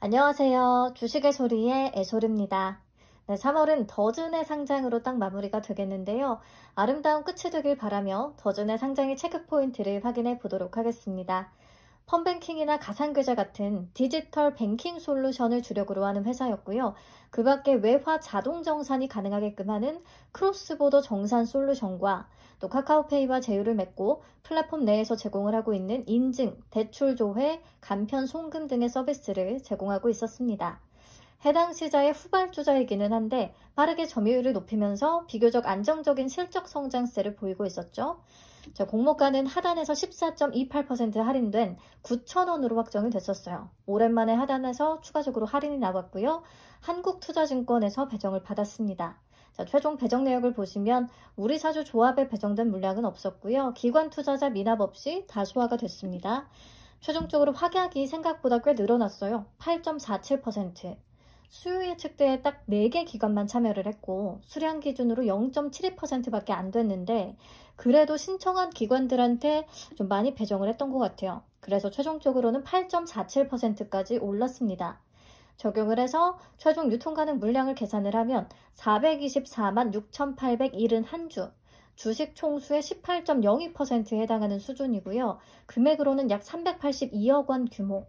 안녕하세요. 주식의 소리의 애솔입니다. 네, 3월은 더즌의 상장으로 딱 마무리가 되겠는데요. 아름다운 끝이 되길 바라며 더즌의 상장의 체크 포인트를 확인해 보도록 하겠습니다. 펀뱅킹이나 가상계좌 같은 디지털 뱅킹 솔루션을 주력으로 하는 회사였고요. 그 밖에 외화 자동 정산이 가능하게끔 하는 크로스보더 정산 솔루션과 또 카카오페이와 제휴를 맺고 플랫폼 내에서 제공을 하고 있는 인증, 대출 조회, 간편 송금 등의 서비스를 제공하고 있었습니다. 해당 시자의 후발주자이기는 한데 빠르게 점유율을 높이면서 비교적 안정적인 실적 성장세를 보이고 있었죠. 공모가는 하단에서 14.28% 할인된 9,000원으로 확정이 됐었어요. 오랜만에 하단에서 추가적으로 할인이 나왔고요. 한국투자증권에서 배정을 받았습니다. 최종 배정 내역을 보시면 우리사주 조합에 배정된 물량은 없었고요. 기관 투자자 미납 없이 다 소화가 됐습니다. 최종적으로 확약이 생각보다 꽤 늘어났어요. 8.47%. 수요 예측대에 딱 4개 기관만 참여를 했고 수량 기준으로 0.72%밖에 안 됐는데 그래도 신청한 기관들한테 좀 많이 배정을 했던 것 같아요. 그래서 최종적으로는 8.47%까지 올랐습니다. 적용을 해서 최종 유통 가능 물량을 계산을 하면 424만 6,871주, 주식 총수의 18.02%에 해당하는 수준이고요. 금액으로는 약 382억 원 규모.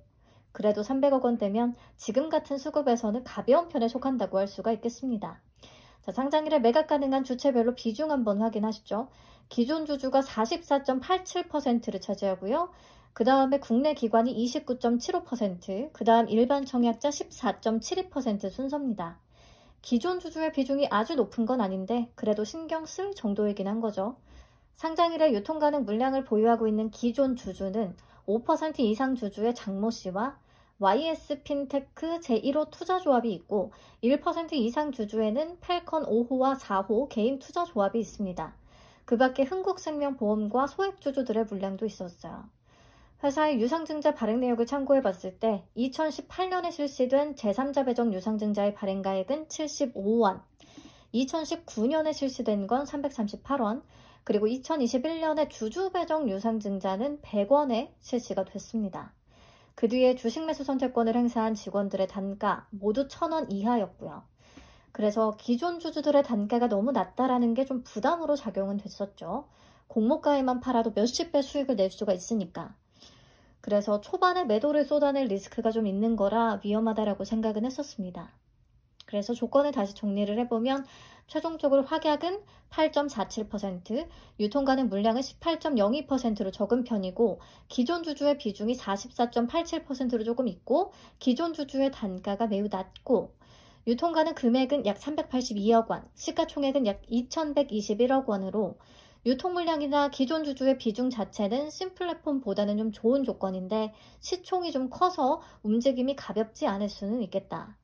그래도 300억 원대면 지금 같은 수급에서는 가벼운 편에 속한다고 할 수가 있겠습니다. 상장일에 매각 가능한 주체별로 비중 한번 확인하시죠. 기존 주주가 44.87%를 차지하고요. 그 다음에 국내 기관이 29.75%, 그 다음 일반 청약자 14.72% 순서입니다. 기존 주주의 비중이 아주 높은 건 아닌데 그래도 신경 쓸 정도이긴 한 거죠. 상장일에 유통 가능 물량을 보유하고 있는 기존 주주는 5% 이상 주주의 장모 씨와 YS 핀테크 제1호 투자조합이 있고 1% 이상 주주에는 펠컨 5호와 4호 개인 투자조합이 있습니다. 그 밖에 흥국생명보험과 소액주주들의 물량도 있었어요. 회사의 유상증자 발행 내역을 참고해 봤을 때 2018년에 실시된 제3자 배정 유상증자의 발행가액은 75원, 2019년에 실시된 건 338원, 그리고 2021년에 주주 배정 유상증자는 100원에 실시가 됐습니다. 그 뒤에 주식 매수 선택권을 행사한 직원들의 단가 모두 1,000원 이하였고요. 그래서 기존 주주들의 단가가 너무 낮다라는 게 좀 부담으로 작용은 됐었죠. 공모가에만 팔아도 몇십 배 수익을 낼 수가 있으니까. 그래서 초반에 매도를 쏟아낼 리스크가 좀 있는 거라 위험하다라고 생각은 했었습니다. 그래서 조건을 다시 정리를 해보면 최종적으로 확약은 8.47%, 유통 가능 물량은 18.02%로 적은 편이고 기존 주주의 비중이 44.87%로 조금 있고 기존 주주의 단가가 매우 낮고 유통 가능 금액은 약 382억 원, 시가총액은 약 2,121억 원으로 유통 물량이나 기존 주주의 비중 자체는 신플랫폼보다는 좀 좋은 조건인데 시총이 좀 커서 움직임이 가볍지 않을 수는 있겠다.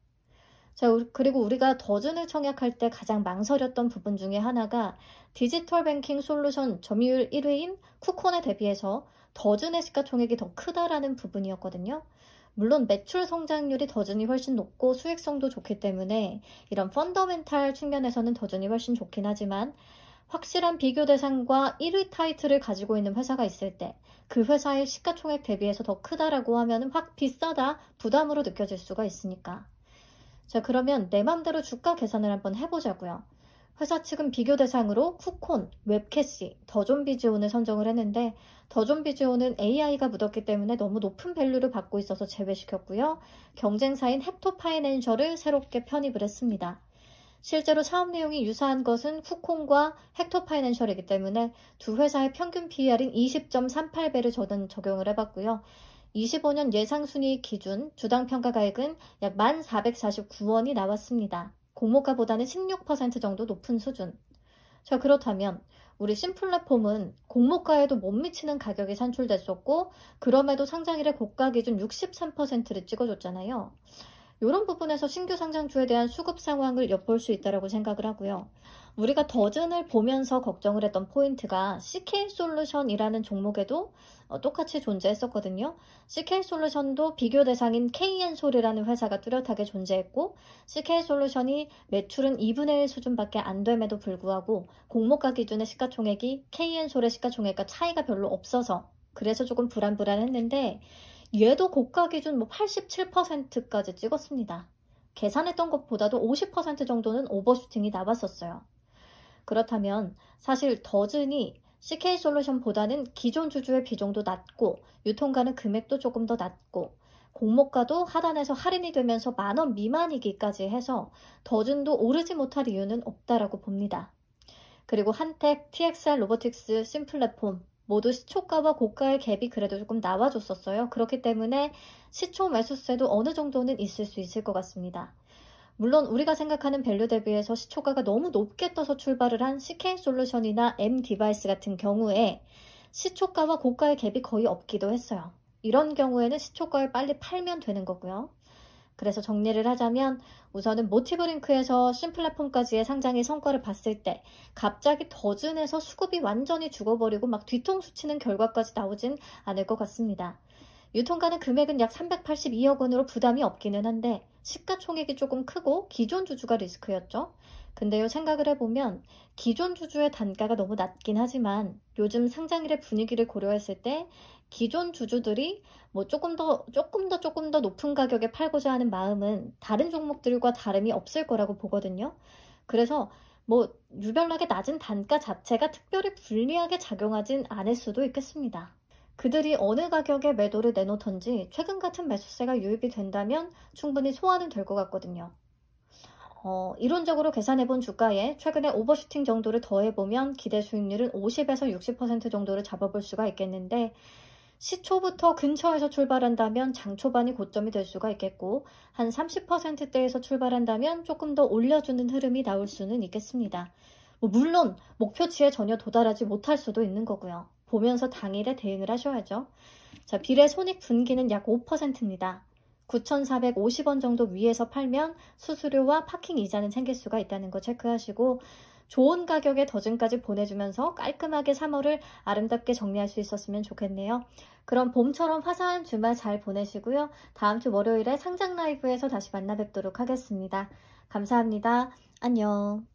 그리고 우리가 더즌을 청약할 때 가장 망설였던 부분 중에 하나가 디지털 뱅킹 솔루션 점유율 1위인 쿠콘에 대비해서 더즌의 시가총액이 더 크다라는 부분이었거든요. 물론 매출 성장률이 더즌이 훨씬 높고 수익성도 좋기 때문에 이런 펀더멘탈 측면에서는 더즌이 훨씬 좋긴 하지만 확실한 비교 대상과 1위 타이틀을 가지고 있는 회사가 있을 때 그 회사의 시가총액 대비해서 더 크다라고 하면 확 비싸다, 부담으로 느껴질 수가 있으니까. 그러면 내 맘대로 주가 계산을 한번 해보자고요. 회사 측은 비교 대상으로 쿠콘, 웹캐시, 더존비즈온을 선정을 했는데 더존비즈온은 AI가 묻었기 때문에 너무 높은 밸류를 받고 있어서 제외시켰고요. 경쟁사인 헥토파이낸셜을 새롭게 편입을 했습니다. 실제로 사업 내용이 유사한 것은 쿠콘과 헥토파이낸셜이기 때문에 두 회사의 평균 PER인 20.38배를 저는 적용을 해봤고요. 25년 예상순이익 기준 주당 평가가액은 약 1,449원이 나왔습니다. 공모가보다는 16% 정도 높은 수준. 그렇다면 우리 신플랫폼은 공모가에도 못 미치는 가격이 산출됐었고 그럼에도 상장일의 고가 기준 63%를 찍어줬잖아요. 이런 부분에서 신규 상장주에 대한 수급 상황을 엿볼 수 있다고 생각을 하고요. 우리가 더즌을 보면서 걱정을 했던 포인트가 CK솔루션이라는 종목에도 똑같이 존재했었거든요. CK솔루션도 비교 대상인 KN솔이라는 회사가 뚜렷하게 존재했고 CK솔루션이 매출은 2분의 1 수준밖에 안 됨에도 불구하고 공모가 기준의 시가총액이 KN솔의 시가총액과 차이가 별로 없어서 그래서 조금 불안했는데 얘도 고가 기준 뭐 87%까지 찍었습니다. 계산했던 것보다도 50% 정도는 오버슈팅이 나왔었어요. 그렇다면 사실 더즌이 CK솔루션보다는 기존 주주의 비중도 낮고 유통가는 금액도 조금 더 낮고 공모가도 하단에서 할인이 되면서 10,000원 미만이기까지 해서 더즌도 오르지 못할 이유는 없다라고 봅니다. 그리고 한택, TXR 로보틱스, 심플랫폼 모두 시초가와 고가의 갭이 그래도 조금 나와줬었어요. 그렇기 때문에 시초 매수세도 어느 정도는 있을 수 있을 것 같습니다. 물론 우리가 생각하는 밸류 대비해서 시초가가 너무 높게 떠서 출발을 한 CK솔루션이나 M디바이스 같은 경우에 시초가와 고가의 갭이 거의 없기도 했어요. 이런 경우에는 시초가를 빨리 팔면 되는 거고요. 그래서 정리를 하자면 우선은 모티브링크에서 신플랫폼까지의 상장의 성과를 봤을 때 갑자기 더즌에서 수급이 완전히 죽어버리고 막 뒤통수 치는 결과까지 나오진 않을 것 같습니다. 유통가는 금액은 약 382억 원으로 부담이 없기는 한데 시가총액이 조금 크고 기존 주주가 리스크였죠. 근데요, 생각을 해보면 기존 주주의 단가가 너무 낮긴 하지만 요즘 상장일의 분위기를 고려했을 때 기존 주주들이 뭐 조금 더 높은 가격에 팔고자 하는 마음은 다른 종목들과 다름이 없을 거라고 보거든요. 그래서 뭐 유별나게 낮은 단가 자체가 특별히 불리하게 작용하진 않을 수도 있겠습니다. 그들이 어느 가격에 매도를 내놓던지 최근 같은 매수세가 유입이 된다면 충분히 소화는 될 것 같거든요. 이론적으로 계산해본 주가에 최근에 오버슈팅 정도를 더해보면 기대 수익률은 50에서 60% 정도를 잡아볼 수가 있겠는데 시초부터 근처에서 출발한다면 장 초반이 고점이 될 수가 있겠고 한 30%대에서 출발한다면 조금 더 올려주는 흐름이 나올 수는 있겠습니다. 물론 목표치에 전혀 도달하지 못할 수도 있는 거고요. 보면서 당일에 대응을 하셔야죠. 자, 비례 손익 분기는 약 5%입니다. 9,450원 정도 위에서 팔면 수수료와 파킹 이자는 챙길 수가 있다는 거 체크하시고 좋은 가격에 더즌까지 보내주면서 깔끔하게 3월을 아름답게 정리할 수 있었으면 좋겠네요. 그럼 봄처럼 화사한 주말 잘 보내시고요. 다음 주 월요일에 상장 라이브에서 다시 만나 뵙도록 하겠습니다. 감사합니다. 안녕.